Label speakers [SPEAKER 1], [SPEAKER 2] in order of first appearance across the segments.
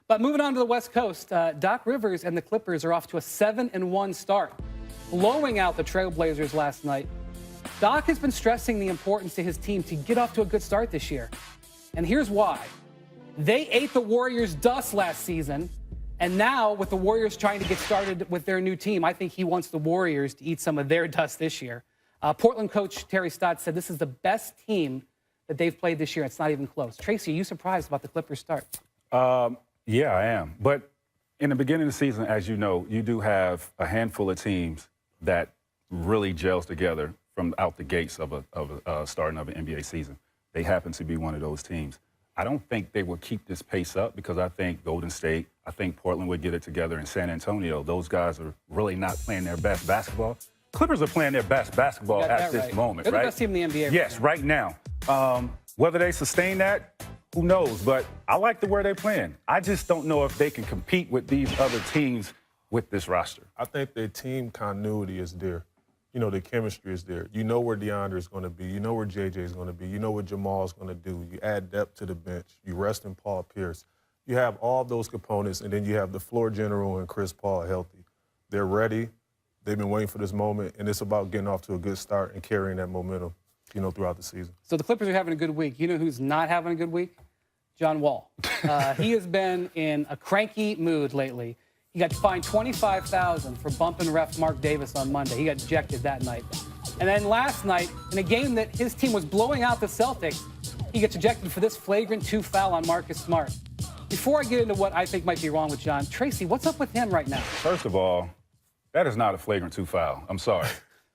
[SPEAKER 1] But moving on to the West Coast, Doc Rivers and the Clippers are off to a 7-1 start, blowing out the Trailblazers last night. Doc has been stressing the importance to his team to get off to a good start this year. And here's why. They ate the Warriors' dust last season, and now with the Warriors trying to get started with their new team, I think he wants the Warriors to eat some of their dust this year. Portland coach Terry Stotts said this is the best team that they've played this year. It's not even close. Tracy, are you surprised about the Clippers' start?
[SPEAKER 2] Yeah, I am. But in the beginning of the season, as you know, you do have a handful of teams that really gels together from out the gates of a starting of an NBA season. They happen to be one of those teams. I don't think they will keep this pace up because I think Golden State, I think Portland would get it together in San Antonio. Those guys are really not playing their best basketball. Clippers are playing their best basketball at this moment,
[SPEAKER 1] They're
[SPEAKER 2] right?
[SPEAKER 1] the best team in the NBA.
[SPEAKER 2] Yes, right now. Whether they sustain that, who knows? But I like the way they're playing. I just don't know if they can compete with these other teams with this roster.
[SPEAKER 3] I think their team continuity is there. You know, the chemistry is there. You know where DeAndre is going to be. You know where JJ is going to be. You know what Jamal is going to do. You add depth to the bench. You rest in Paul Pierce. You have all those components, and then you have the floor general and Chris Paul healthy. They're ready. They've been waiting for this moment, and it's about getting off to a good start and carrying that momentum, you know, throughout the season.
[SPEAKER 1] So the Clippers are having a good week. You know who's not having a good week? John Wall. He has been in a cranky mood lately. He got fined $25,000 for bumping ref Mark Davis on Monday. He got ejected that night. And then last night, in a game that his team was blowing out the Celtics, he gets ejected for this flagrant 2 foul on Marcus Smart. Before I get into what I think might be wrong with John, Tracy, what's up with him right now?
[SPEAKER 2] First of all, that is not a flagrant 2 foul. I'm sorry.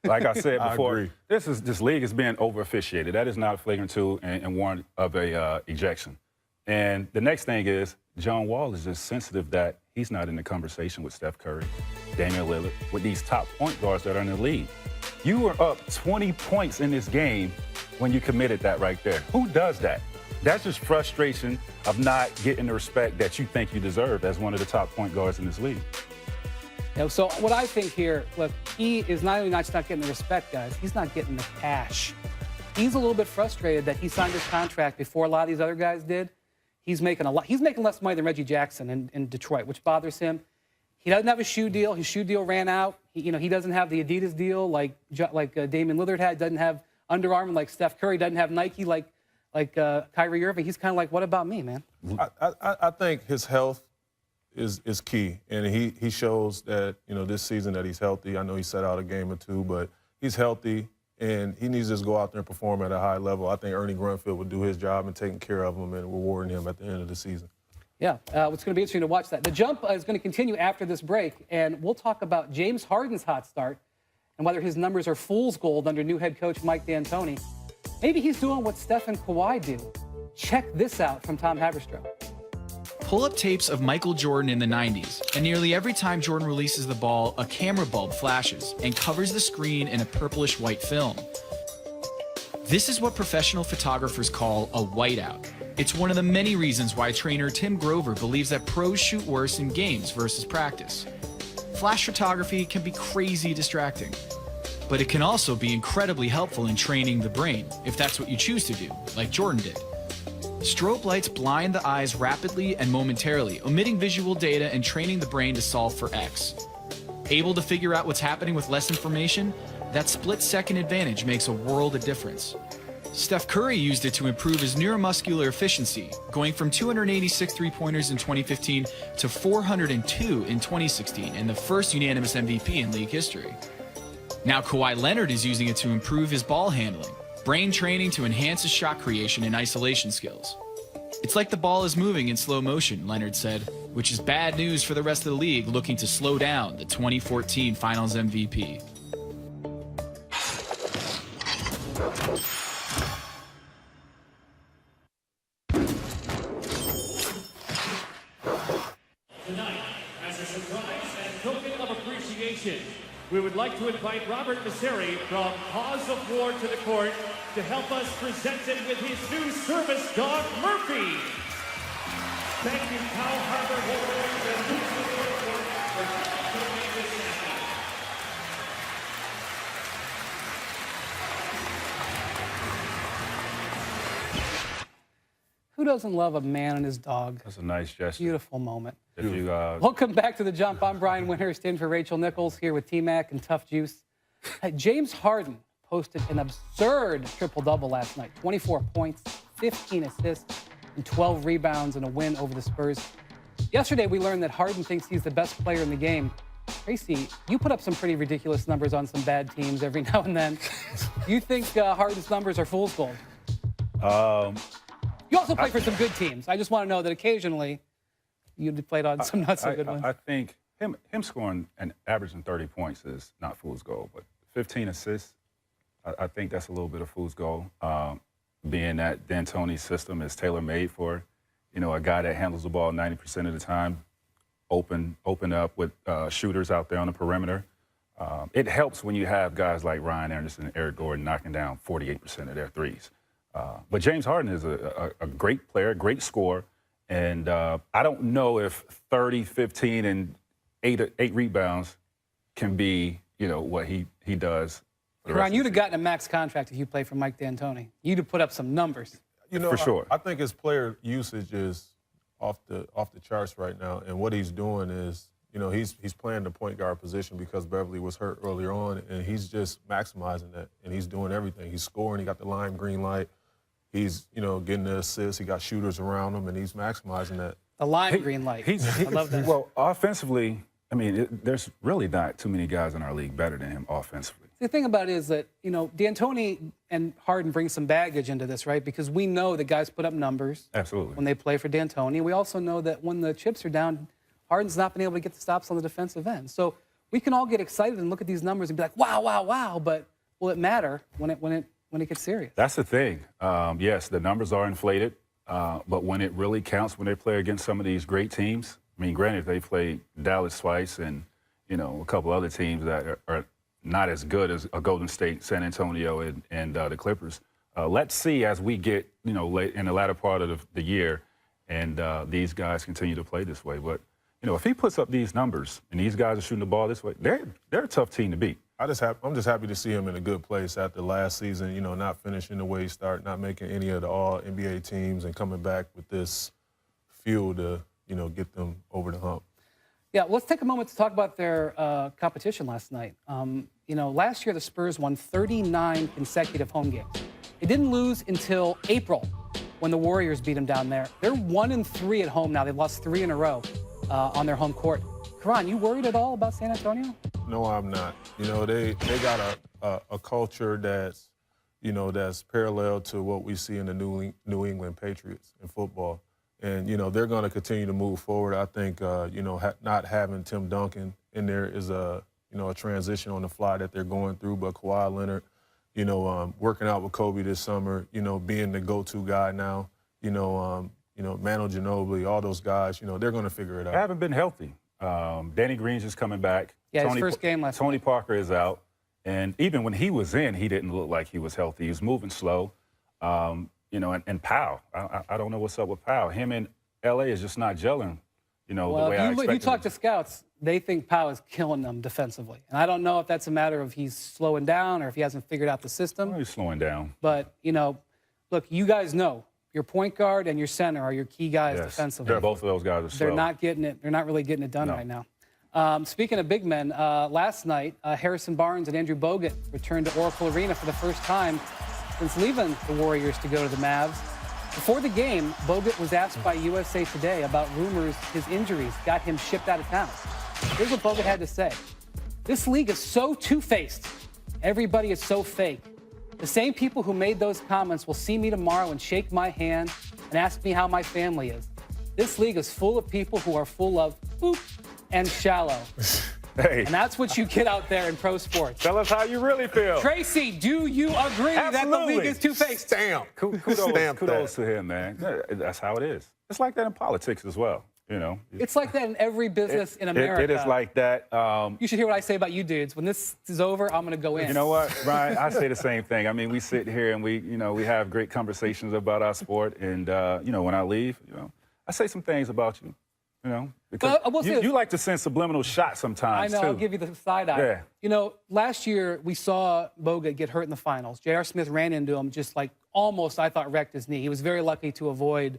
[SPEAKER 2] Like I said before, this league is being over-officiated. That is not a flagrant 2 and warrant of a ejection. And the next thing is, John Wall is just sensitive that he's not in the conversation with Steph Curry, Damian Lillard, with these top point guards that are in the league. You were up 20 points in this game when you committed that right there. Who does that? That's just frustration of not getting the respect that you think you deserve as one of the top point guards in this league.
[SPEAKER 1] You know, so what I think here, look, he is not only not getting the respect, guys, he's not getting the cash. He's a little bit frustrated that he signed his contract before a lot of these other guys did. He's making less money than Reggie Jackson in Detroit, which bothers him. He doesn't have a shoe deal. His shoe deal ran out. He doesn't have the Adidas deal like Damian Lillard had. Doesn't have Under Armour like Steph Curry. Doesn't have Nike like Kyrie Irving. He's kind of like, what about me, man?
[SPEAKER 3] I think his health is key, and he shows that, you know, this season that he's healthy. I know he set out a game or two, but he's healthy. And he needs to just go out there and perform at a high level. I think Ernie Grunfeld would do his job in taking care of him and rewarding him at the end of the season.
[SPEAKER 1] Yeah, it's going to be interesting to watch that. The jump is going to continue after this break, and we'll talk about James Harden's hot start and whether his numbers are fool's gold under new head coach Mike D'Antoni. Maybe he's doing what Steph and Kawhi do. Check this out from Tom Haberstroh.
[SPEAKER 4] Pull up tapes of Michael Jordan in the 90s, and nearly every time Jordan releases the ball, a camera bulb flashes and covers the screen in a purplish-white film. This is what professional photographers call a whiteout. It's one of the many reasons why trainer Tim Grover believes that pros shoot worse in games versus practice. Flash photography can be crazy distracting, but it can also be incredibly helpful in training the brain, if that's what you choose to do, like Jordan did. Strobe lights blind the eyes rapidly and momentarily, omitting visual data and training the brain to solve for X. Able to figure out what's happening with less information? That split-second advantage makes a world of difference. Steph Curry used it to improve his neuromuscular efficiency, going from 286 three-pointers in 2015 to 402 in 2016, and the first unanimous MVP in league history. Now Kawhi Leonard is using it to improve his ball handling, brain training to enhance his shot creation and isolation skills. It's like the ball is moving in slow motion, Leonard said, which is bad news for the rest of the league looking to slow down the 2014 Finals MVP.
[SPEAKER 5] Tonight, as a surprise and token of appreciation, we would like to invite Robert Misery from Cause of War to the court to help us present it with his new service dog, Murphy. Thank you, Cow Harbor Warriors and Boots of the Court for helping this happen.
[SPEAKER 1] Who doesn't love a man and his dog?
[SPEAKER 2] That's a nice gesture.
[SPEAKER 1] Beautiful moment.
[SPEAKER 2] If you,
[SPEAKER 1] Welcome back to The Jump. I'm Brian Winters, in for Rachel Nichols, here with T-Mac and Tough Juice. James Harden posted an absurd triple-double last night. 24 points, 15 assists, and 12 rebounds in a win over the Spurs. Yesterday, we learned that Harden thinks he's the best player in the game. Tracy, you put up some pretty ridiculous numbers on some bad teams every now and then. You think Harden's numbers are fool's gold? You also play for some good teams. I just want to know that occasionally you played on some not so good ones.
[SPEAKER 2] I think him scoring and averaging 30 points is not fool's gold, but 15 assists, I think that's a little bit of fool's gold. Being that D'Antoni's system is tailor-made for, a guy that handles the ball 90% of the time, open up with shooters out there on the perimeter. It helps when you have guys like Ryan Anderson and Eric Gordon knocking down 48% of their threes. But James Harden is a great player, great scorer, and I don't know if 30, 15, and 8 rebounds can be, what he does.
[SPEAKER 1] Ron, you'd have gotten a max contract if you played for Mike D'Antoni. You'd have put up some numbers.
[SPEAKER 2] For sure.
[SPEAKER 3] I think his player usage is off the charts right now, and what he's doing is, he's playing the point guard position because Beverly was hurt earlier on, and he's just maximizing that, and he's doing everything. He's scoring. He got the lime green light. He's, getting the assists. He got shooters around him, and he's maximizing that.
[SPEAKER 1] The lime green light. I love that.
[SPEAKER 2] Well, offensively, there's really not too many guys in our league better than him offensively.
[SPEAKER 1] The thing about it is that, D'Antoni and Harden bring some baggage into this, right? Because we know that guys put up numbers.
[SPEAKER 2] Absolutely.
[SPEAKER 1] When they play for D'Antoni. We also know that when the chips are down, Harden's not been able to get the stops on the defensive end. So we can all get excited and look at these numbers and be like, wow, wow, wow. But will it matter when it gets serious?
[SPEAKER 2] That's the thing. Yes, the numbers are inflated, but when it really counts, when they play against some of these great teams, granted, they played Dallas twice and, a couple other teams that are not as good as a Golden State, San Antonio, and the Clippers. Let's see as we get, late in the latter part of the year and these guys continue to play this way. But, if he puts up these numbers and these guys are shooting the ball this way, they're a tough team to beat.
[SPEAKER 3] I'm just happy to see him in a good place after last season, not finishing the way he started, not making any of the all-NBA teams and coming back with this fuel to, get them over the hump.
[SPEAKER 1] Yeah, let's take a moment to talk about their competition last night. Last year the Spurs won 39 consecutive home games. They didn't lose until April when the Warriors beat them down there. They're 1-3 at home now. They've lost 3 in a row on their home court. Caron, you worried at all about San Antonio?
[SPEAKER 3] No, I'm not. They got a culture that's, that's parallel to what we see in the New England Patriots in football. And, they're going to continue to move forward. I think, not having Tim Duncan in there is a transition on the fly that they're going through. But Kawhi Leonard, working out with Kobe this summer, being the go-to guy now, Manu Ginobili, all those guys, they're going to figure it out.
[SPEAKER 2] They haven't been healthy. Danny Green's just coming back.
[SPEAKER 1] Yeah, his first game last
[SPEAKER 2] Tony
[SPEAKER 1] night.
[SPEAKER 2] Parker is out. And even when he was in, he didn't look like he was healthy. He was moving slow. And Powell. I don't know what's up with Powell. Him in L.A. is just not gelling, the way I expected.
[SPEAKER 1] If you talk to scouts, they think Powell is killing them defensively. And I don't know if that's a matter of he's slowing down or if he hasn't figured out the system.
[SPEAKER 2] Well, he's slowing down.
[SPEAKER 1] But, look, you guys know your point guard and your center are your key guys defensively.
[SPEAKER 2] Both of those guys are slow.
[SPEAKER 1] They're not getting it. They're not really getting it done right now. Speaking of big men, last night, Harrison Barnes and Andrew Bogut returned to Oracle Arena for the first time since leaving the Warriors to go to the Mavs. Before the game, Bogut was asked by USA Today about rumors his injuries got him shipped out of town. Here's what Bogut had to say. This league is so two-faced. Everybody is so fake. The same people who made those comments will see me tomorrow and shake my hand and ask me how my family is. This league is full of people who are full of boop and shallow.
[SPEAKER 2] Hey.
[SPEAKER 1] And that's what you get out there in pro sports.
[SPEAKER 2] Tell us how you really feel.
[SPEAKER 1] Tracy, do you agree that the league is two-faced?
[SPEAKER 3] Stamp.
[SPEAKER 2] Kudos to him, man. That's how it is. It's like that in politics as well,
[SPEAKER 1] It's like that in every business in America.
[SPEAKER 2] It is like that.
[SPEAKER 1] You should hear what I say about you dudes. When this is over, I'm going to go in.
[SPEAKER 2] You know what, Brian? I say the same thing. We sit here and we have great conversations about our sport. And, when I leave, I say some things about you. Because you like to send subliminal shots sometimes,
[SPEAKER 1] I know,
[SPEAKER 2] too.
[SPEAKER 1] I'll give you the side eye.
[SPEAKER 2] Yeah.
[SPEAKER 1] Last year we saw Bogut get hurt in the finals. J.R. Smith ran into him just like almost, I thought, wrecked his knee. He was very lucky to avoid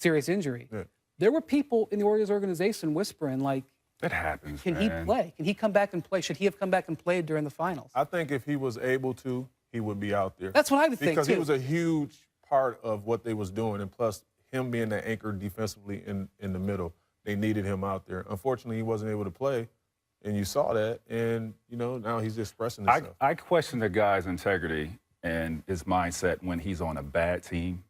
[SPEAKER 1] serious injury.
[SPEAKER 3] Yeah.
[SPEAKER 1] There were people in the Warriors organization whispering, like,
[SPEAKER 2] That happens,
[SPEAKER 1] can he play? Can he come back and play? Should he have come back and played during the finals?
[SPEAKER 3] I think if he was able to, he would be out there.
[SPEAKER 1] That's what I would think,
[SPEAKER 3] because
[SPEAKER 1] too.
[SPEAKER 3] he was a huge part of what they was doing, and plus him being the anchor defensively in the middle, they needed him out there. Unfortunately, he wasn't able to play, and you saw that, and, you know, now he's expressing himself.
[SPEAKER 2] I question the guy's integrity and his mindset when he's on a bad team.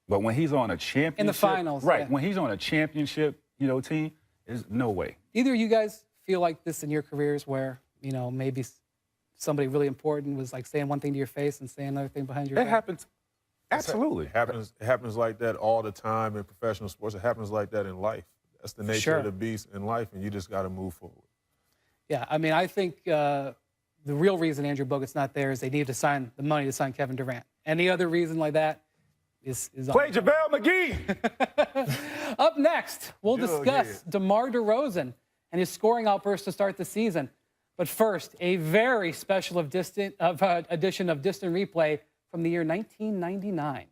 [SPEAKER 2] But when he's on a championship.
[SPEAKER 1] In the finals.
[SPEAKER 2] Right.
[SPEAKER 1] Yeah.
[SPEAKER 2] When he's on a championship, you know, team, there's no way.
[SPEAKER 1] Either of you guys feel like this in your careers where, you know, maybe somebody really important was like saying one thing to your face and saying another thing behind your
[SPEAKER 2] It
[SPEAKER 1] back?
[SPEAKER 2] happens. Absolutely.
[SPEAKER 3] It happens like that all the time in professional sports. It happens like that in life. That's the nature
[SPEAKER 1] Sure.
[SPEAKER 3] of the beast in life, and you just got to move forward.
[SPEAKER 1] Yeah, I mean, I think the real reason Andrew Bogut's not there is they needed to sign the money to sign Kevin Durant. Any other reason like that is
[SPEAKER 2] Play JaVale McGee.
[SPEAKER 1] Up next, we'll discuss DeMar DeRozan and his scoring outburst to start the season. But first, a very special edition of Distant Replay from the year 1999.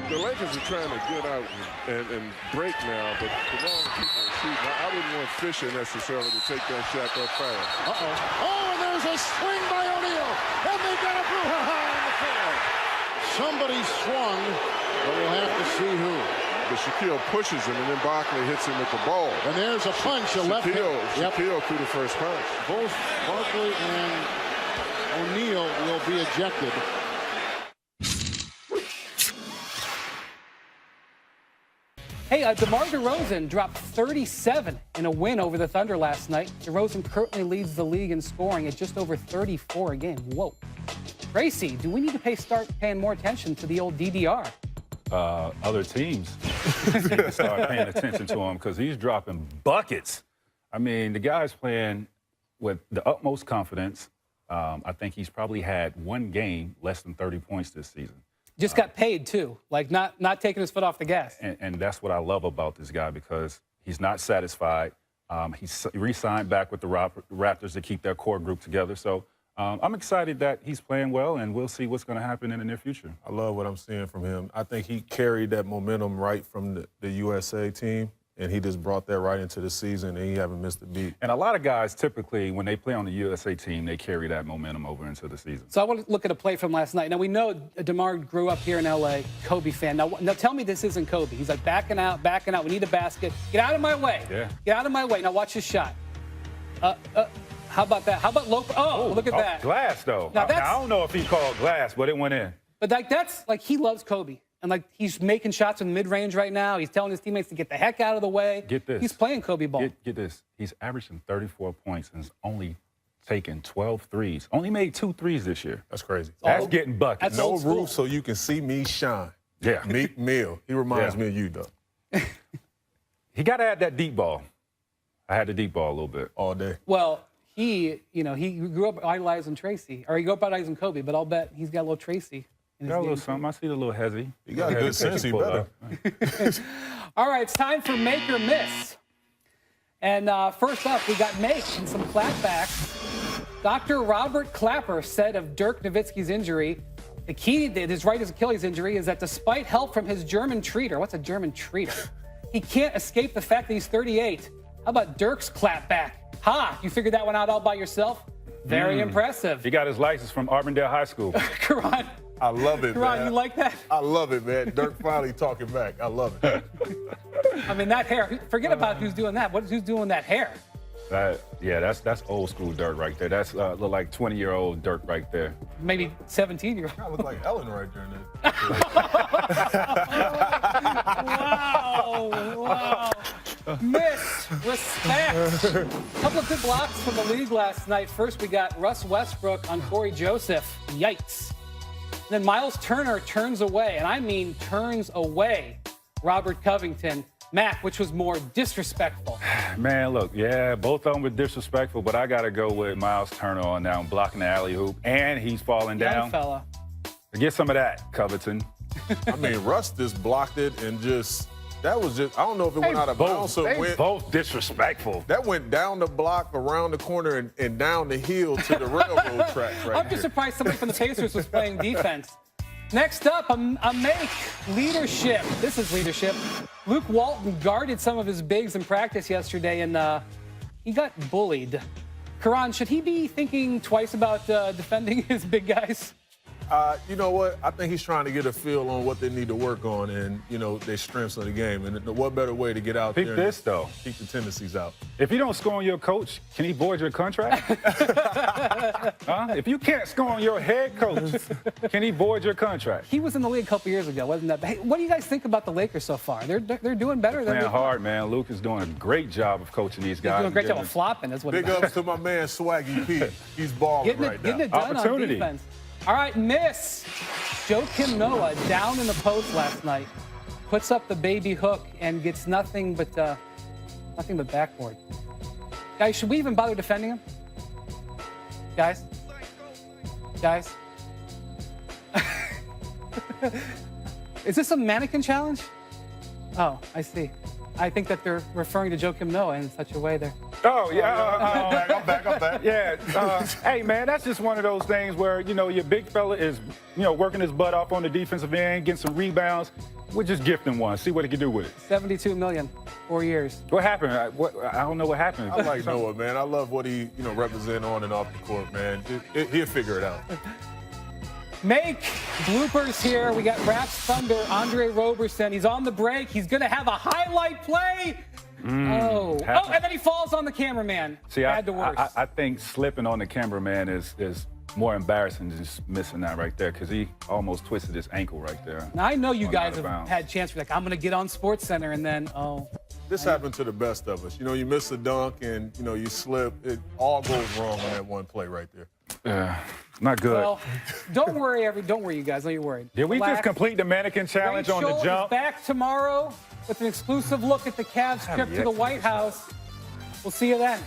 [SPEAKER 6] The Lakers are trying to get out and break now, but the wrong people are shooting. I wouldn't want Fisher necessarily to take that shot that fast.
[SPEAKER 7] Oh, and there's a swing by O'Neal, and they got a brouhaha on the floor. Somebody swung, but we'll have to see who.
[SPEAKER 6] But Shaquille pushes him, and then Barkley hits him with the ball.
[SPEAKER 7] And there's a punch, a left hand.
[SPEAKER 6] Shaquille threw the first punch.
[SPEAKER 7] Both Barkley and O'Neal will be ejected.
[SPEAKER 1] Hey, DeMar DeRozan dropped 37 in a win over the Thunder last night. DeRozan currently leads the league in scoring at just over 34 a game. Whoa. Tracy, do we need to start paying more attention to the old DDR?
[SPEAKER 2] Other teams need to start paying attention to him because he's dropping buckets. I mean, the guy's playing with the utmost confidence. I think he's probably had one game less than 30 points this season.
[SPEAKER 1] Just got paid, too, like not taking his foot off the gas.
[SPEAKER 2] And that's what I love about this guy because he's not satisfied. He's re-signed back with the Raptors to keep their core group together. So I'm excited that he's playing well, and we'll see what's going to happen in the near future.
[SPEAKER 3] I love what I'm seeing from him. I think he carried that momentum right from the USA team, and he just brought that right into the season, and he haven't missed a beat.
[SPEAKER 2] And a lot of guys, typically, when they play on the USA team, they carry that momentum over into the season.
[SPEAKER 1] So I want to look at a play from last night. Now, we know DeMar grew up here in L.A., Kobe fan. Now tell me this isn't Kobe. He's like, backing out. We need a basket. Get out of my way.
[SPEAKER 2] Yeah.
[SPEAKER 1] Get out of my way. Now watch his shot. How about that? How about low? Oh, look at that.
[SPEAKER 2] Glass, though.
[SPEAKER 1] Now,
[SPEAKER 2] I don't know if he called glass, but it went in.
[SPEAKER 1] But that's like he loves Kobe. And like he's making shots in mid-range right now. He's telling his teammates to get the heck out of the way.
[SPEAKER 2] Get this.
[SPEAKER 1] He's playing Kobe ball.
[SPEAKER 2] Get this. He's averaging 34 points and has only taken 12 threes. Only made 2 threes this year.
[SPEAKER 3] That's crazy.
[SPEAKER 2] That's getting buckets.
[SPEAKER 1] That's
[SPEAKER 3] No
[SPEAKER 1] old school.
[SPEAKER 3] roof so you can see me shine.
[SPEAKER 2] Yeah.
[SPEAKER 3] Meek Mill. He reminds me of you, though.
[SPEAKER 2] He got to add that deep ball. I had the deep ball a little bit.
[SPEAKER 3] All day.
[SPEAKER 1] Well, he grew up idolizing Tracy, or he grew up idolizing Kobe, but I'll bet he's got a little Tracy in his
[SPEAKER 2] Got a little
[SPEAKER 1] game.
[SPEAKER 2] something. I see the little hezzy.
[SPEAKER 3] He got a good sense. He better.
[SPEAKER 1] All right, it's time for Make or Miss. And first up, we got Make and some clapbacks. Dr. Robert Clapper said of Dirk Nowitzki's injury, the key to his right Achilles injury is that despite help from his German treater, what's a German treater? He can't escape the fact that he's 38. How about Dirk's clapback? Ha! You figured that one out all by yourself? Very impressive.
[SPEAKER 2] He got his license from Auburndale High School.
[SPEAKER 1] Caron,
[SPEAKER 3] I love it, man.
[SPEAKER 1] you like that?
[SPEAKER 3] I love it, man. Dirk finally talking back. I love it.
[SPEAKER 1] I mean, that hair. Forget about who's doing that. Who's doing that hair?
[SPEAKER 2] That's old school Dirk right there. That's look like 20-year-old Dirk right there.
[SPEAKER 1] Maybe 17-year-old.
[SPEAKER 3] I look like Ellen right there.
[SPEAKER 1] Wow. Miss, respect. A couple of good blocks from the league last night. First, we got Russ Westbrook on Corey Joseph. Yikes. Then Miles Turner turns away, and I mean turns away Robert Covington. Matt, which was more disrespectful?
[SPEAKER 2] Man, look, yeah, both of them were disrespectful, but I got to go with Miles Turner on now, blocking the alley-oop, and he's falling
[SPEAKER 1] Young
[SPEAKER 2] down.
[SPEAKER 1] fella.
[SPEAKER 2] Get some of that, Covington.
[SPEAKER 3] I mean, Russ just blocked it and that was just, I don't know if it went out of bounds or
[SPEAKER 2] They
[SPEAKER 3] went.
[SPEAKER 2] both disrespectful.
[SPEAKER 3] That went down the block, around the corner, and down the hill to the railroad track right
[SPEAKER 1] I'm just
[SPEAKER 3] there.
[SPEAKER 1] surprised somebody from the Pacers was playing defense. Next up, a make leadership. This is leadership. Luke Walton guarded some of his bigs in practice yesterday, and he got bullied. Caron, should he be thinking twice about defending his big guys?
[SPEAKER 3] You know what? I think he's trying to get a feel on what they need to work on and, their strengths of the game. And what better way to get out there
[SPEAKER 2] this, though.
[SPEAKER 3] Keep the tendencies out.
[SPEAKER 2] If you don't score on your coach, can he void your contract? Huh? If you can't score on your head coach, can he void your contract?
[SPEAKER 1] He was in the league a couple years ago, wasn't that? Hey, what do you guys think about the Lakers so far? They're doing better than
[SPEAKER 2] Playing hard, man. Luke is doing a great job of coaching these guys.
[SPEAKER 1] He's doing a great job of flopping. That's what.
[SPEAKER 3] Big ups to my man Swaggy P. He's balling right now.
[SPEAKER 1] Getting it done on defense. All right, miss. Joakim Noah down in the post last night. Puts up the baby hook and gets nothing but backboard. Guys, should we even bother defending him? Guys? Is this a mannequin challenge? Oh, I see. I think that they're referring to Joakim Noah in such a way there.
[SPEAKER 2] Oh, yeah.
[SPEAKER 3] I'm back.
[SPEAKER 2] Yeah. Hey, man, that's just one of those things where, your big fella is, working his butt off on the defensive end, getting some rebounds. We're just gifting one. See what he can do with it.
[SPEAKER 1] $72 million, 4 years.
[SPEAKER 2] What happened? I don't know what happened.
[SPEAKER 3] I like Noah, man. I love what he, represents on and off the court, man. He'll figure it out.
[SPEAKER 1] Make bloopers here. We got Raps Thunder, Andre Roberson. He's on the break. He's going to have a highlight play. And then he falls on the cameraman.
[SPEAKER 2] See,
[SPEAKER 1] Bad to worse.
[SPEAKER 2] I think slipping on the cameraman is more embarrassing than just missing that right there because he almost twisted his ankle right there.
[SPEAKER 1] Now, I know you guys have had a chance for I'm going to get on SportsCenter and then,
[SPEAKER 3] This happened to the best of us. You miss a dunk and, you slip. It all goes wrong on that one play right there.
[SPEAKER 2] Yeah, not good.
[SPEAKER 1] Well, don't worry, you guys. Don't you worry.
[SPEAKER 2] Did we just complete the mannequin challenge on the jump?
[SPEAKER 1] Is back tomorrow with an exclusive look at the Cavs trip to the White House. We'll see you then.